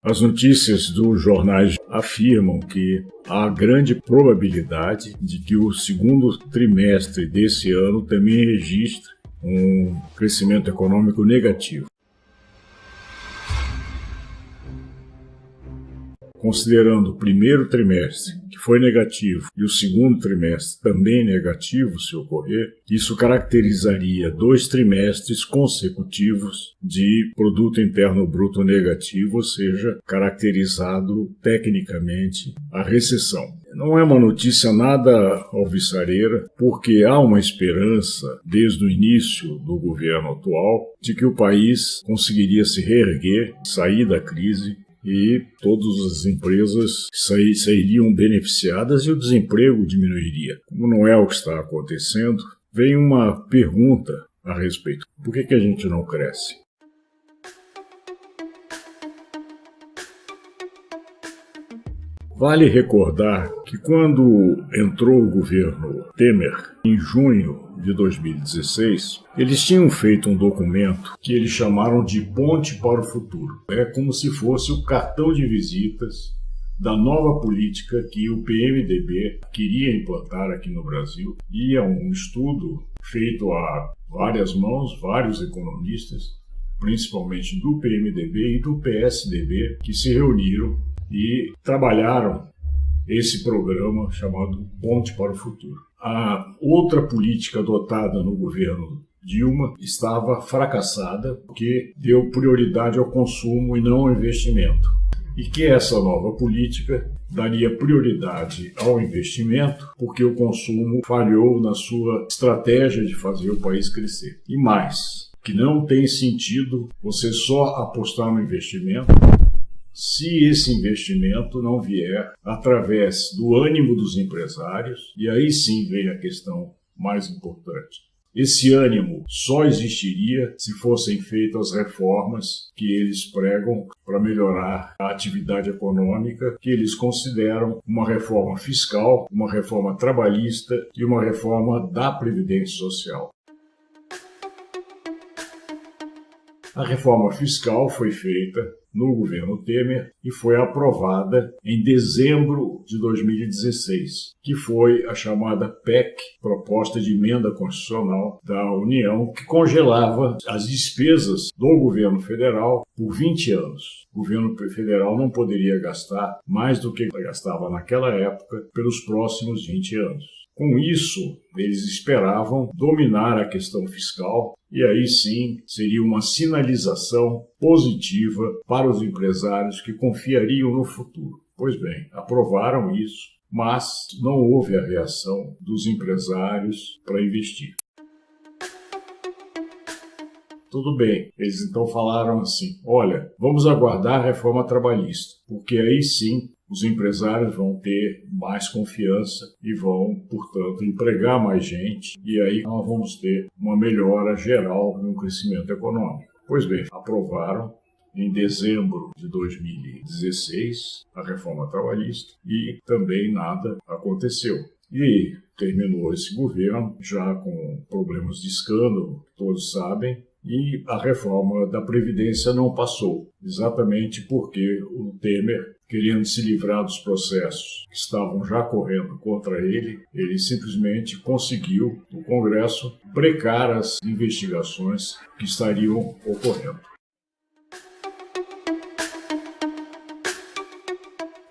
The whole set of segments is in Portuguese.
As notícias dos jornais afirmam que há grande probabilidade de que o segundo trimestre desse ano também registre um crescimento econômico negativo. Considerando o primeiro trimestre, que foi negativo, e o segundo trimestre também negativo, se ocorrer, isso caracterizaria 2 trimestres consecutivos de produto interno bruto negativo, ou seja, caracterizado tecnicamente a recessão. Não é uma notícia nada alvissareira, porque há uma esperança, desde o início do governo atual, de que o país conseguiria se reerguer, sair da crise, e todas as empresas sairiam beneficiadas e o desemprego diminuiria. Como não é o que está acontecendo, vem uma pergunta a respeito. Por que a gente não cresce? Vale recordar que quando entrou o governo Temer, em junho de 2016, eles tinham feito um documento que eles chamaram de Ponte para o Futuro. É como se fosse o cartão de visitas da nova política que o PMDB queria implantar aqui no Brasil. E é um estudo feito a várias mãos, vários economistas, principalmente do PMDB e do PSDB, que se reuniram e trabalharam esse programa chamado Ponte para o Futuro. A outra política adotada no governo Dilma estava fracassada porque deu prioridade ao consumo e não ao investimento. E que essa nova política daria prioridade ao investimento porque o consumo falhou na sua estratégia de fazer o país crescer. E mais, que não tem sentido você só apostar no investimento se esse investimento não vier através do ânimo dos empresários, e aí sim vem a questão mais importante. Esse ânimo só existiria se fossem feitas as reformas que eles pregam para melhorar a atividade econômica, que eles consideram uma reforma fiscal, uma reforma trabalhista e uma reforma da Previdência Social. A reforma fiscal foi feita no governo Temer e foi aprovada em dezembro de 2016, que foi a chamada PEC, Proposta de Emenda Constitucional da União, que congelava as despesas do governo federal por 20 anos. O governo federal não poderia gastar mais do que gastava naquela época pelos próximos 20 anos. Com isso, eles esperavam dominar a questão fiscal e aí sim seria uma sinalização positiva para os empresários que confiariam no futuro. Pois bem, aprovaram isso, mas não houve a reação dos empresários para investir. Tudo bem, eles então falaram assim, olha, vamos aguardar a reforma trabalhista, porque aí sim os empresários vão ter mais confiança e vão, portanto, empregar mais gente e aí nós vamos ter uma melhora geral no crescimento econômico. Pois bem, aprovaram em dezembro de 2016 a reforma trabalhista e também nada aconteceu. E terminou esse governo já com problemas de escândalo, todos sabem, e a reforma da Previdência não passou, exatamente porque o Temer, querendo se livrar dos processos que estavam já correndo contra ele, ele simplesmente conseguiu, no Congresso, brecar as investigações que estariam ocorrendo.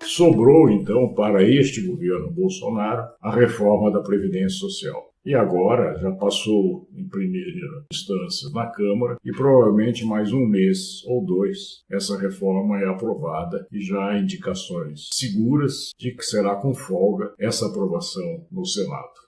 Sobrou, então, para este governo Bolsonaro, a reforma da Previdência Social. E agora já passou em primeira instância na Câmara e provavelmente mais um mês ou 2 essa reforma é aprovada e já há indicações seguras de que será com folga essa aprovação no Senado.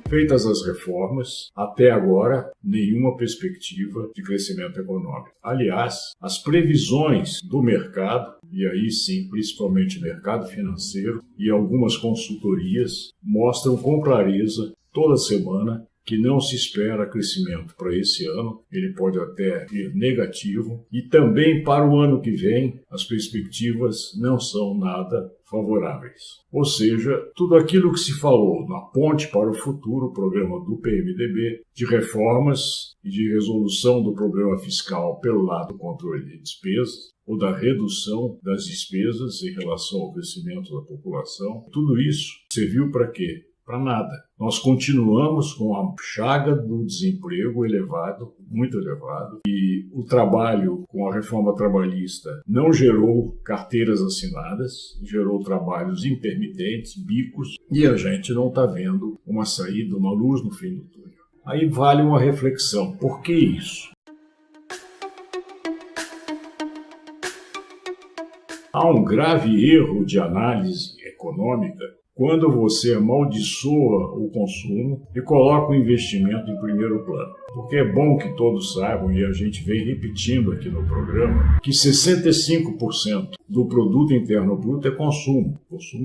Feitas as reformas, até agora, nenhuma perspectiva de crescimento econômico. Aliás, as previsões do mercado, e aí sim, principalmente mercado financeiro e algumas consultorias, mostram com clareza, toda semana, que não se espera crescimento para esse ano, ele pode até ir negativo, e também para o ano que vem as perspectivas não são nada favoráveis. Ou seja, tudo aquilo que se falou na Ponte para o Futuro, o programa do PMDB, de reformas e de resolução do problema fiscal pelo lado do controle de despesas, ou da redução das despesas em relação ao crescimento da população, tudo isso serviu para quê? Para nada. Nós continuamos com a chaga do desemprego elevado, muito elevado, e o trabalho com a reforma trabalhista não gerou carteiras assinadas, gerou trabalhos intermitentes, bicos, e a gente não está vendo uma saída, uma luz no fim do túnel. Aí vale uma reflexão. Por que isso? Há um grave erro de análise econômica quando você amaldiçoa o consumo e coloca o investimento em primeiro plano. Porque é bom que todos saibam, e a gente vem repetindo aqui no programa, que 65% do produto interno bruto é consumo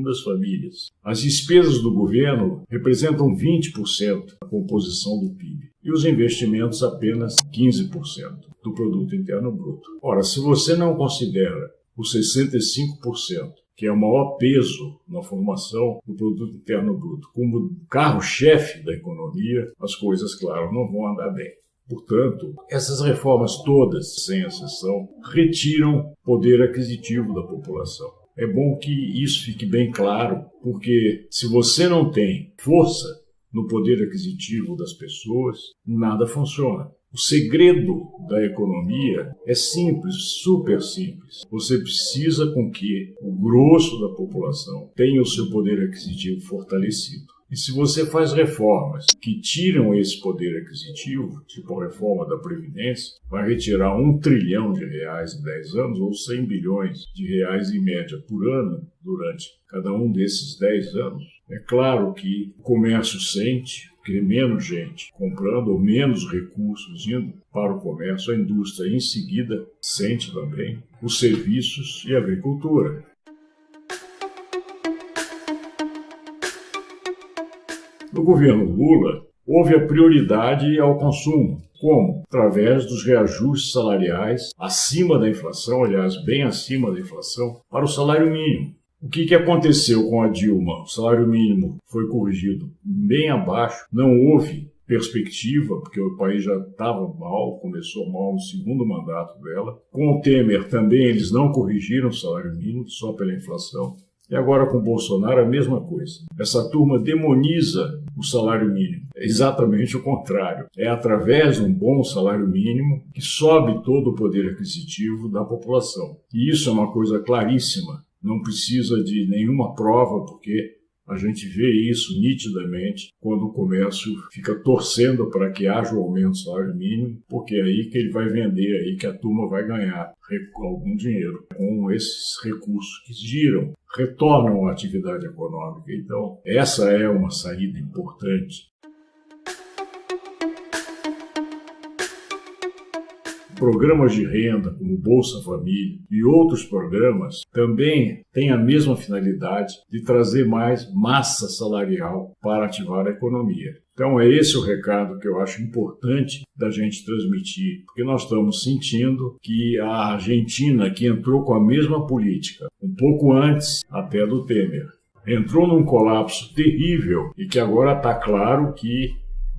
das famílias. As despesas do governo representam 20% da composição do PIB e os investimentos apenas 15% do produto interno bruto. Ora, se você não considera os 65%, que é o maior peso na formação do produto interno bruto, como carro-chefe da economia, as coisas, claro, não vão andar bem. Portanto, essas reformas todas, sem exceção, retiram poder aquisitivo da população. É bom que isso fique bem claro, porque se você não tem força no poder aquisitivo das pessoas, nada funciona. O segredo da economia é simples, super simples. Você precisa com que o grosso da população tenha o seu poder aquisitivo fortalecido. E se você faz reformas que tiram esse poder aquisitivo, tipo a reforma da Previdência, vai retirar R$1 trilhão em 10 anos ou 100 bilhões de reais em média por ano durante cada um desses 10 anos. É claro que o comércio sente, porque menos gente comprando ou menos recursos indo para o comércio, a indústria em seguida sente também, os serviços e a agricultura. No governo Lula, houve a prioridade ao consumo. Como? Através dos reajustes salariais acima da inflação, aliás, bem acima da inflação, para o salário mínimo. O que aconteceu com a Dilma? O salário mínimo foi corrigido bem abaixo, não houve perspectiva, porque o país já estava mal, começou mal no segundo mandato dela. Com o Temer também eles não corrigiram o salário mínimo, só pela inflação. E agora com o Bolsonaro a mesma coisa. Essa turma demoniza o salário mínimo. É exatamente o contrário. É através de um bom salário mínimo que sobe todo o poder aquisitivo da população. E isso é uma coisa claríssima. Não precisa de nenhuma prova, porque a gente vê isso nitidamente quando o comércio fica torcendo para que haja o aumento do salário mínimo, porque é aí que ele vai vender, aí que a turma vai ganhar algum dinheiro com esses recursos que giram, retornam à atividade econômica. Então, essa é uma saída importante. Programas de renda, como Bolsa Família e outros programas, também têm a mesma finalidade de trazer mais massa salarial para ativar a economia. Então é esse o recado que eu acho importante da gente transmitir, porque nós estamos sentindo que a Argentina, que entrou com a mesma política, um pouco antes até do Temer, entrou num colapso terrível e que agora está claro que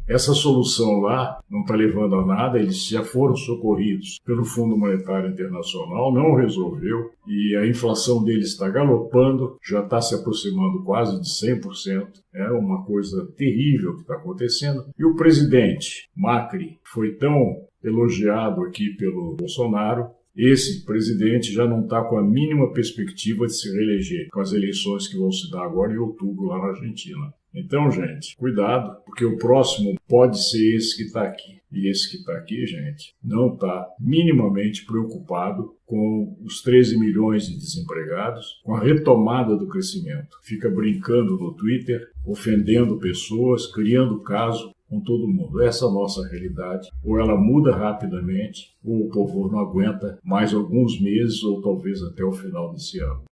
essa solução lá não está levando a nada, eles já foram socorridos pelo Fundo Monetário Internacional, não resolveu, e a inflação deles está galopando, já está se aproximando quase de 100%, é uma coisa terrível que está acontecendo. E o presidente Macri foi tão elogiado aqui pelo Bolsonaro, esse presidente já não está com a mínima perspectiva de se reeleger com as eleições que vão se dar agora em outubro lá na Argentina. Então, gente, cuidado, porque o próximo pode ser esse que está aqui. E esse que está aqui, gente, não está minimamente preocupado com os 13 milhões de desempregados, com a retomada do crescimento. Fica brincando no Twitter, ofendendo pessoas, criando caso com todo mundo. Essa é a nossa realidade. Ou ela muda rapidamente, ou o povo não aguenta mais alguns meses, ou talvez até o final desse ano.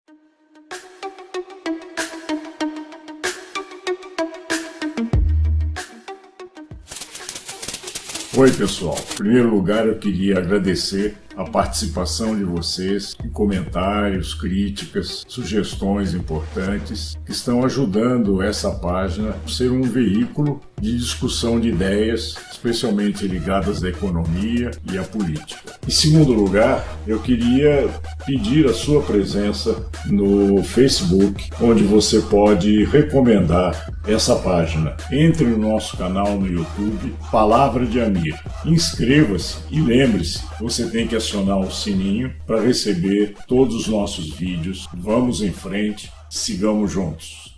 Oi, pessoal. Em primeiro lugar, eu queria agradecer a participação de vocês em comentários, críticas, sugestões importantes que estão ajudando essa página a ser um veículo de discussão de ideias, especialmente ligadas à economia e à política. Em segundo lugar, eu queria pedir a sua presença no Facebook, onde você pode recomendar essa página. Entre no nosso canal no YouTube, Palavra de Amir. Inscreva-se e lembre-se, você tem que acionar o sininho para receber todos os nossos vídeos. Vamos em frente, sigamos juntos.